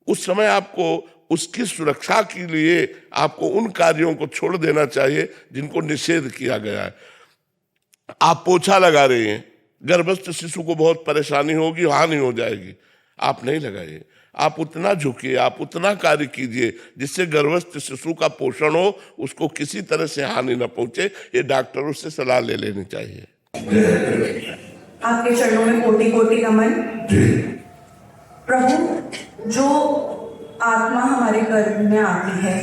उस समय आपको उसकी सुरक्षा के लिए आपको उन कार्यों को छोड़ देना चाहिए जिनको निषेध किया गया है। आप पोछा लगा रहे हैं, गर्भस्थ शिशु को बहुत परेशानी होगी, हानि हो जाएगी, आप नहीं लगाइए। आप उतना झुकिए, आप उतना कार्य कीजिए जिससे गर्भस्थ शिशु का पोषण हो, उसको किसी तरह से हानि न पहुंचे। ये डॉक्टरों से सलाह ले लेनी चाहिए। आपके चरणों में कोटि कोटि नमन। प्रभु, जो आत्मा हमारे गर्भ में आती है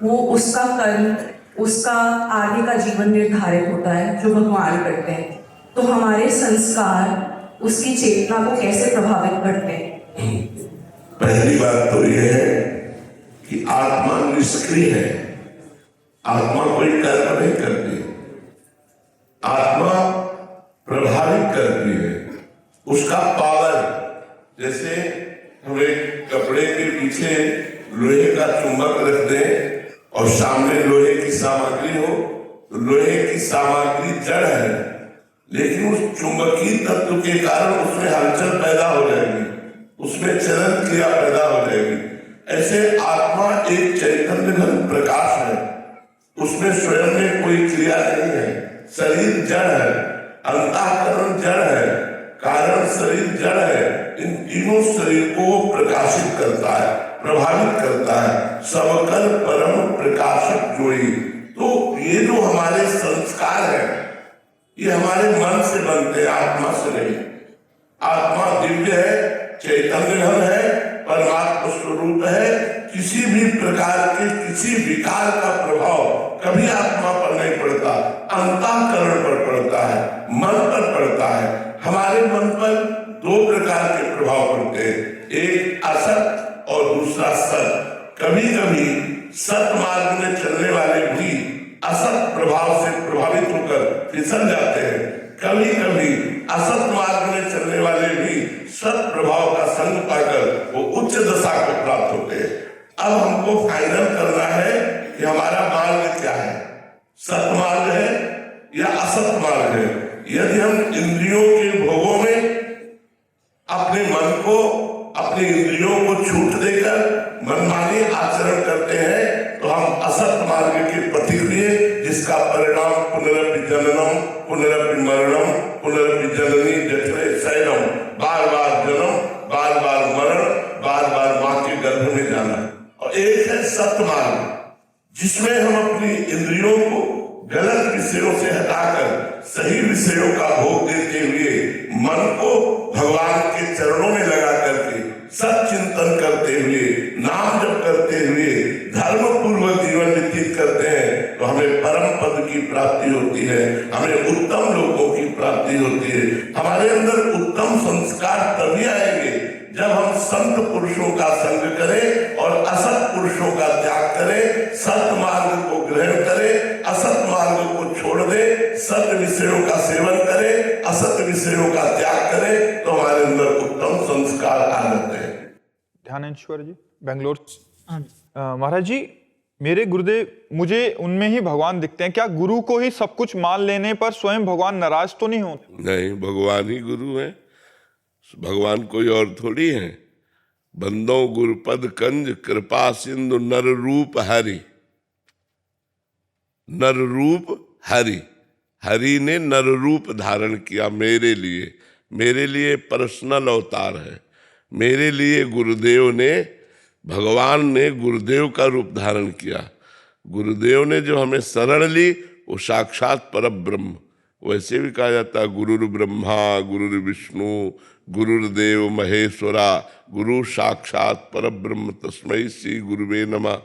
वो उसका कर्म, उसका आगे का जीवन निर्धारित होता है जो भगवान करते हैं। तो हमारे संस्कार उसकी चेतना को कैसे प्रभावित करते हैं? पहली बात तो यह है कि आत्मा निष्क्रिय है, आत्मा कोई कर्म नहीं करती, आत्मा प्रभावित करती है। उसका पावर, जैसे हम एक कपड़े के पीछे लोहे का चुंबक रख दें और सामने लोहे की सामग्री हो, तो लोहे की सामग्री जड़ है, लेकिन उस चुंबकीय तत्व के कारण उसमें हलचल पैदा हो जाएगी, उसमें चलन क्रिया पैदा हो जाएगी। ऐसे आत्मा एक चैतन्य घन प्रकाश है, उसमें स्वयं में कोई क्रिया नहीं है। शरीर जड़ है, अंतःकरण जड़ है, कारण शरीर जड़ है। इन तीनों शरीर को प्रकाशित करता है, प्रभावित करता है। सबकर परम प्रकाशक जोई। तो ये जो हमारे संस्कार है, ये हमारे मन से बनते हैं, आत्मा से नहीं। आत्मा दिव्य है, चैतन्य घन है, परमात्मा स्वरूप है। किसी भी प्रकार के किसी विकार का प्रभाव कभी आत्मा पर नहीं पड़ता, अंतःकरण पर पड़ता है, मन पर पड़ता है। हमारे मन पर 2 प्रकार के प्रभाव पड़ते हैं, एक असत और दूसरा सत। कभी कभी सत मार्ग में चलने वाले भी असत प्रभाव से प्रभावित होकर फिसल जाते हैं, कभी कभी असत मार्ग में चलने वाले भी सत प्रभाव का संग पाकर वो उच्च दशा को प्राप्त होते हैं। अब हमको फाइनल करना है कि हमारा मार्ग क्या है, सत मार्ग है या असत मार्ग है। यदि हम इंद्रियों के भोगों में अपने मन को, अपनी इंद्रियों को छूट देकर मनमानी आचरण करते हैं, तो हम असत मार्ग के पथिक हुए, जिसका परिणाम पुनरपि जननम, पुनरपि मरणम, पुनरपि जननी जठरे शयनम, बार बार जन्म, बार बार मरण, बार बार मां के गर्भ में जाना। और एक है सत मार्ग, जिसमें हम अपनी इंद्रियों को गलत विषयों से हटाकर सही विषयों का भोग देते हुए मन को भगवान के चरणों में लगा करके सत चिंतन करते हुए, नाम जप करते हुए धर्म पूर्वक जीवन व्यतीत करते हैं, तो हमें परम पद की प्राप्ति होती है, हमें उत्तम लोगों की प्राप्ति होती है। हमारे अंदर उत्तम संस्कार तभी आएंगे जब हम संत पुरुषों का संग करें और असत पुरुषों का त्याग करें, सत मार्ग को ग्रहण करें, असत मार्ग को छोड़ दें, सत विषयों का सेवन करें, असत विषयों का त्याग करें, तो हमारे अंदर उत्तम संस्कार आ जाते हैं। ध्यानेश्वर जी, बेंगलोर। महाराज जी, मेरे गुरुदेव, मुझे उनमें ही भगवान दिखते हैं। क्या गुरु को ही सब कुछ मान लेने पर स्वयं भगवान नाराज तो नहीं होते? नहीं, भगवान ही गुरु है, भगवान कोई और थोड़ी है। बंदो गुरुपद कंज कृपा सिंधु नर रूप हरि, नर रूप हरि। हरि ने नर रूप धारण किया मेरे लिए पर्सनल अवतार है। मेरे लिए गुरुदेव ने, भगवान ने गुरुदेव का रूप धारण किया। गुरुदेव ने जो हमें शरण ली वो साक्षात परब्रह्म। वैसे भी कहा जाता है गुरुर् ब्रह्मा गुरुर्विष्णु गुरुर्देव महेश्वरा, गुरु साक्षात परब्रह्म तस्मै श्री गुरुवे नमः।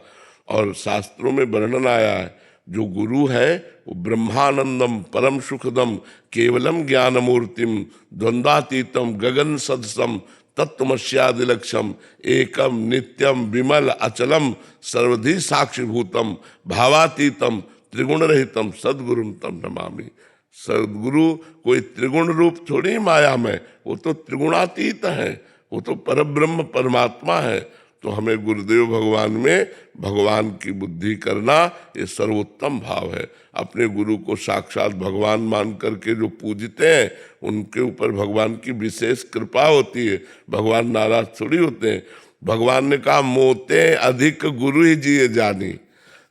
और शास्त्रों में वर्णन आया है जो गुरु है वो ब्रह्मानंदम परम सुखदम केवलम ज्ञानमूर्तिम द्वंद्वातीतम गगन सदसम तत्वमस्यादिलक्षम एकम नित्यम विमल अचलम सर्वधि साक्षिभूतम भावातीतम त्रिगुण रहितम सद्गुरुम तम नमामि। सद्गुरु कोई त्रिगुण रूप थोड़ी माया में, वो तो त्रिगुणातीत है, वो तो परब्रह्म परमात्मा है। तो हमें गुरुदेव भगवान में भगवान की बुद्धि करना ये सर्वोत्तम भाव है। अपने गुरु को साक्षात भगवान मान करके जो पूजते हैं उनके ऊपर भगवान की विशेष कृपा होती है। भगवान नाराज थोड़ी होते हैं। भगवान ने कहा मोते अधिक गुरु ही जिए जानी।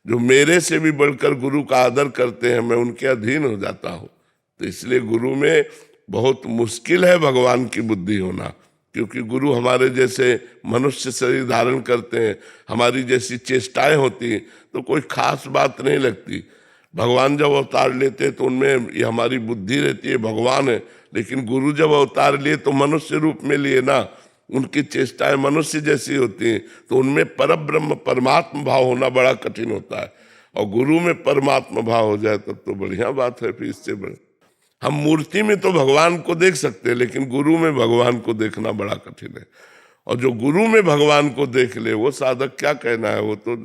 जो मेरे से भी बढ़कर गुरु का आदर करते हैं मैं उनके अधीन हो जाता हूँ। तो इसलिए गुरु में बहुत मुश्किल है भगवान की बुद्धि होना, क्योंकि गुरु हमारे जैसे मनुष्य शरीर धारण करते हैं, हमारी जैसी चेष्टाएं होती हैं, तो कोई खास बात नहीं लगती। भगवान जब अवतार लेते हैं तो उनमें ये हमारी बुद्धि रहती है भगवान है, लेकिन गुरु जब अवतार लिए तो मनुष्य रूप में लिए ना, उनकी चेष्टाएं मनुष्य जैसी होती हैं, तो उनमें परब्रह्म परमात्मा भाव होना बड़ा कठिन होता है। और गुरु में परमात्मा भाव हो जाए तब तो बढ़िया बात है। फिर इससे बड़े हम मूर्ति में तो भगवान को देख सकते हैं, लेकिन गुरु में भगवान को देखना बड़ा कठिन है। और जो गुरु में भगवान को देख ले वो साधक क्या कहना है, वो तो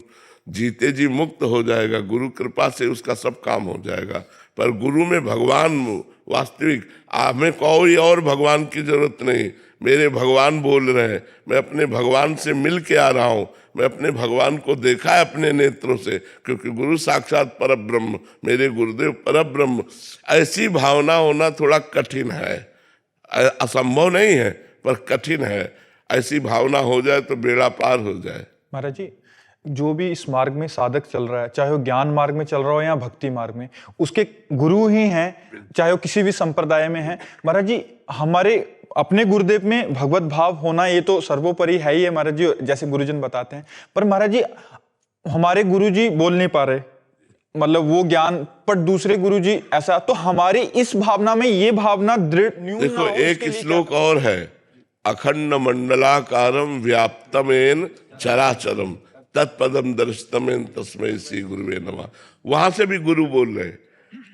जीते जी मुक्त हो जाएगा। गुरु कृपा से उसका सब काम हो जाएगा। पर गुरु में भगवान वास्तविक, हमें कोई और भगवान की जरूरत नहीं। मेरे भगवान बोल रहे हैं, मैं अपने भगवान से मिल के आ रहा हूँ, मैं अपने भगवान को देखा है अपने नेत्रों से, क्योंकि गुरु साक्षात परब्रह्म, मेरे गुरुदेव परब्रह्म। ऐसी भावना होना थोड़ा कठिन है, असंभव नहीं है पर कठिन है। ऐसी भावना हो जाए तो बेड़ा पार हो जाए। महाराज जी, जो भी इस मार्ग में साधक चल रहा है, चाहे वो ज्ञान मार्ग में चल रहा हो या भक्ति मार्ग में, उसके गुरु ही हैं, चाहे वो किसी भी संप्रदाय में है। महाराज जी, हमारे अपने गुरुदेव में भगवत भाव होना ये तो सर्वोपरि है ही है महाराज जी, जैसे गुरुजन बताते हैं। पर महाराज जी, हमारे गुरुजी बोल नहीं पा रहे, मतलब वो ज्ञान, पर दूसरे गुरुजी ऐसा, तो हमारी इस भावना में ये भावना दृढ़ न्यून देखो, ना हो, एक श्लोक और है, अखंड मंडलाकारम व्याप्तमेन चराचरम तत्पदम दर्शतमेन तस्मै श्री गुरुवे नमः। वहां से भी गुरु बोल रहे हैं।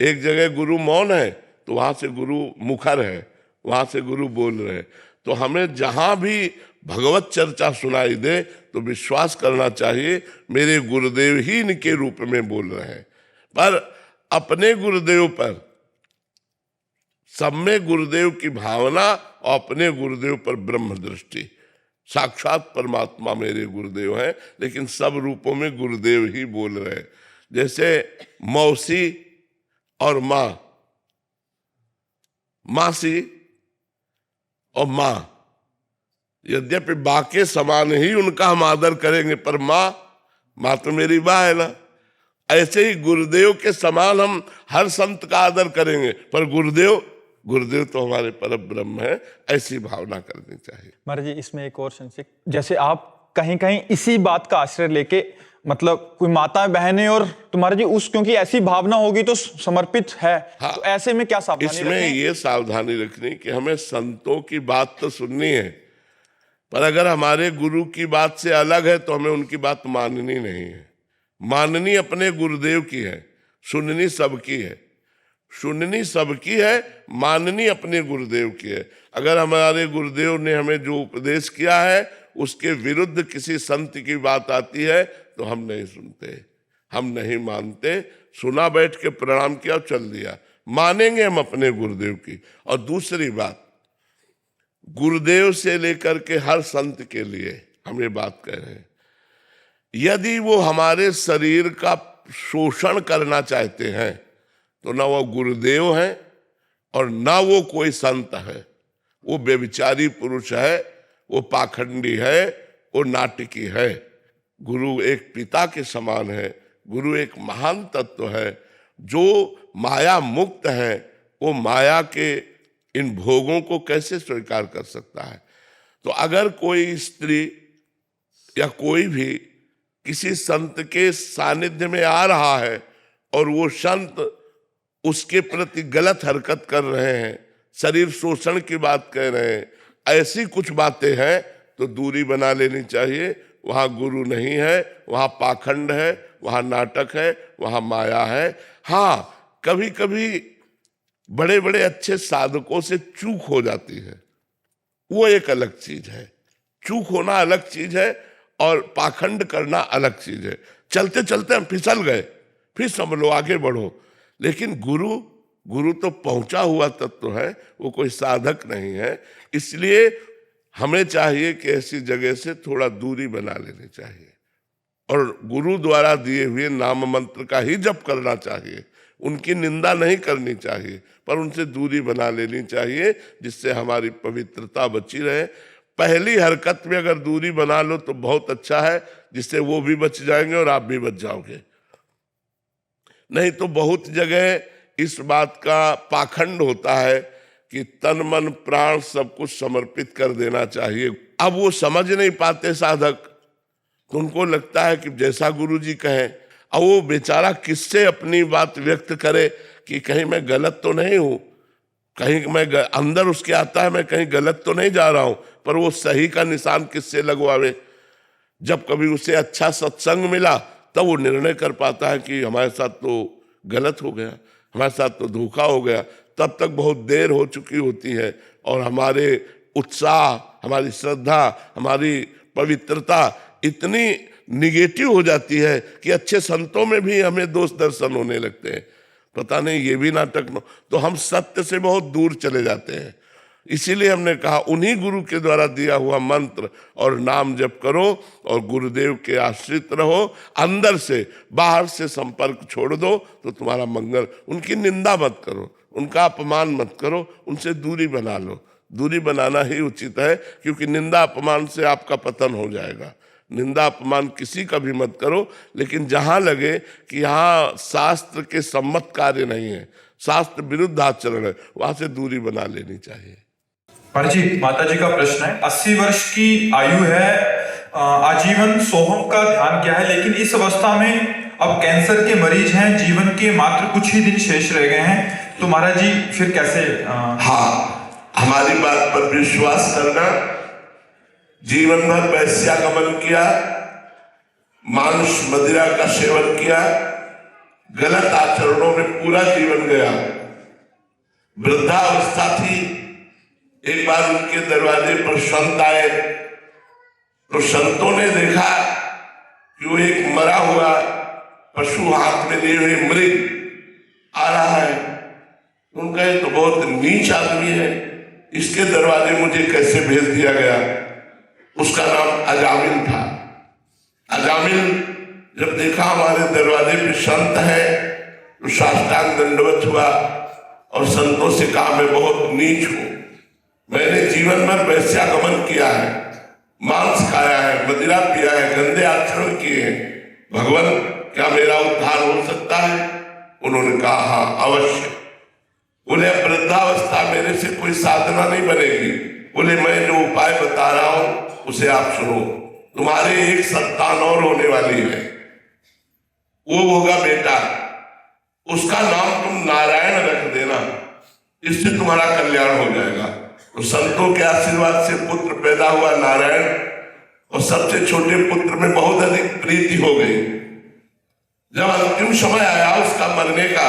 एक जगह गुरु मौन है तो वहां से गुरु मुखर है, वहां से गुरु बोल रहे हैं। तो हमें जहां भी भगवत चर्चा सुनाई दे तो विश्वास करना चाहिए मेरे गुरुदेव ही इनके रूप में बोल रहे हैं। पर अपने गुरुदेव पर, सब में गुरुदेव की भावना और अपने गुरुदेव पर ब्रह्म दृष्टि। साक्षात परमात्मा मेरे गुरुदेव हैं, लेकिन सब रूपों में गुरुदेव ही बोल रहे हैं। जैसे मौसी और माँ, मासी और माँ, यद्यपि बा के समान ही उनका हम आदर करेंगे, पर माँ तो मेरी बा है ना। ऐसे ही गुरुदेव के समान हम हर संत का आदर करेंगे, पर गुरुदेव तो हमारे परम ब्रह्म है। ऐसी भावना करनी चाहिए। महाराज जी, इसमें एक और संशय, जैसे आप कहीं कहीं इसी बात का आश्रय लेके, मतलब कोई माता बहनें और तुम्हारे जी उस, क्योंकि ऐसी भावना होगी तो समर्पित है, हाँ, तो ऐसे में क्या सावधानी इसमें रखें? ये सावधानी रखनी कि हमें संतों की बात तो सुननी है, पर अगर हमारे गुरु की बात से अलग है तो हमें उनकी बात माननी नहीं है। माननी अपने गुरुदेव की है, सुननी सबकी है। सुननी सबकी है, माननी अपने गुरुदेव की है। अगर हमारे गुरुदेव ने हमें जो उपदेश किया है उसके विरुद्ध किसी संत की बात आती है तो हम नहीं सुनते, हम नहीं मानते। सुना, बैठ के प्रणाम किया, चल दिया। मानेंगे हम अपने गुरुदेव की। और दूसरी बात, गुरुदेव से लेकर के हर संत के लिए हम ये बात कह रहे हैं, यदि वो हमारे शरीर का शोषण करना चाहते हैं तो ना वो गुरुदेव हैं और ना वो कोई संत है। वो व्यभिचारी पुरुष है, वो पाखंडी है, वो नाटकी है। गुरु एक पिता के समान है, गुरु एक महान तत्व है जो माया मुक्त है। वो माया के इन भोगों को कैसे स्वीकार कर सकता है? तो अगर कोई स्त्री या कोई भी किसी संत के सानिध्य में आ रहा है और वो संत उसके प्रति गलत हरकत कर रहे हैं, शरीर शोषण की बात कह रहे हैं, ऐसी कुछ बातें हैं, तो दूरी बना लेनी चाहिए। वहाँ गुरु नहीं है, वहाँ पाखंड है, वहाँ नाटक है, वहाँ माया है। हाँ, कभी कभी बड़े बड़े अच्छे साधकों से चूक हो जाती है, वो एक अलग चीज है। चूक होना अलग चीज है और पाखंड करना अलग चीज है। चलते चलते हम फिसल गए, फिर समझ आगे बढ़ो। लेकिन गुरु तो पहुंचा हुआ तत्व है, वो कोई साधक नहीं है। इसलिए हमें चाहिए कि ऐसी जगह से थोड़ा दूरी बना लेनी चाहिए और गुरु द्वारा दिए हुए नाम मंत्र का ही जप करना चाहिए। उनकी निंदा नहीं करनी चाहिए, पर उनसे दूरी बना लेनी चाहिए, जिससे हमारी पवित्रता बची रहे। पहली हरकत में अगर दूरी बना लो तो बहुत अच्छा है, जिससे वो भी बच जाएंगे और आप भी बच जाओगे। नहीं तो बहुत जगह इस बात का पाखंड होता है कि तन मन प्राण सब कुछ समर्पित कर देना चाहिए। अब वो समझ नहीं पाते साधक, तो उनको लगता है कि जैसा गुरुजी कहें। अब वो बेचारा किससे अपनी बात व्यक्त करे कि कहीं मैं गलत तो नहीं हूं, कहीं मैं अंदर उसके आता है मैं कहीं गलत तो नहीं जा रहा हूं, पर वो सही का निशान किससे लगवावे? जब कभी उसे अच्छा सत्संग मिला तब वो निर्णय कर पाता है कि हमारे साथ तो गलत हो गया, हमारे साथ तो धोखा हो गया। तब तक बहुत देर हो चुकी होती है और हमारे उत्साह, हमारी श्रद्धा, हमारी पवित्रता इतनी निगेटिव हो जाती है कि अच्छे संतों में भी हमें दोष दर्शन होने लगते हैं। पता नहीं ये भी नाटक न, तो हम सत्य से बहुत दूर चले जाते हैं। इसीलिए हमने कहा उन्हीं गुरु के द्वारा दिया हुआ मंत्र और नाम जप करो और गुरुदेव के आश्रित रहो। अंदर से, बाहर से संपर्क छोड़ दो तो तुम्हारा मंगल। उनकी निंदा मत करो, उनका अपमान मत करो, उनसे दूरी बना लो। दूरी बनाना ही उचित है, क्योंकि निंदा अपमान से आपका पतन हो जाएगा। निंदा अपमान किसी का भी मत करो, लेकिन जहां लगे कि यहाँ शास्त्र के सम्मत कार्य नहीं है, शास्त्र विरुद्ध आचरण है, वहां से दूरी बना लेनी चाहिए। जी, माता जी का प्रश्न है, 80 वर्ष की आयु है, आजीवन सोहम का ध्यान किया है, लेकिन इस अवस्था में अब कैंसर के मरीज हैं, जीवन के मात्र कुछ ही दिन शेष रह गए हैं, तो महाराज जी फिर कैसे? हाँ, हमारी बात पर विश्वास करना। जीवन भर वैश्यागमन किया, मांस मदिरा का सेवन किया, गलत आचरणों में पूरा जीवन गया। वृद्धावस्था थी, एक बार उनके दरवाजे पर संत आए तो संतों ने देखा कि वो एक मरा हुआ पशु हाथ में लिए हुए मृग आ रहा है। उनका ये तो बहुत नीच आदमी है, इसके दरवाजे मुझे कैसे भेज दिया गया? उसका नाम अजामिल था। अजामिल जब देखा हमारे दरवाजे पे संत है तो साष्टांग दंडवत हुआ और संतों से कहा मैं बहुत नीच हूं, मैंने जीवन भर वैश्यागमन किया है, मांस खाया है, मदिरा पिया है, गंदे आचरण किए हैं, भगवान क्या मेरा उद्धार हो सकता है? उन्होंने कहा हाँ अवश्य। बोले वृद्धावस्था मेरे से कोई साधना नहीं बनेगी। बोले मैं जो उपाय बता रहा हूं उसे आप सुनो, तुम्हारे एक संतान और होने वाली है, वो होगा बेटा, उसका नाम तुम नारायण रख देना, इससे तुम्हारा कल्याण हो जाएगा। तो संतों के आशीर्वाद से पुत्र पैदा हुआ नारायण, और सबसे छोटे पुत्र में बहुत अधिक प्रीति हो गई। जब अंतिम समय आया उसका मरने का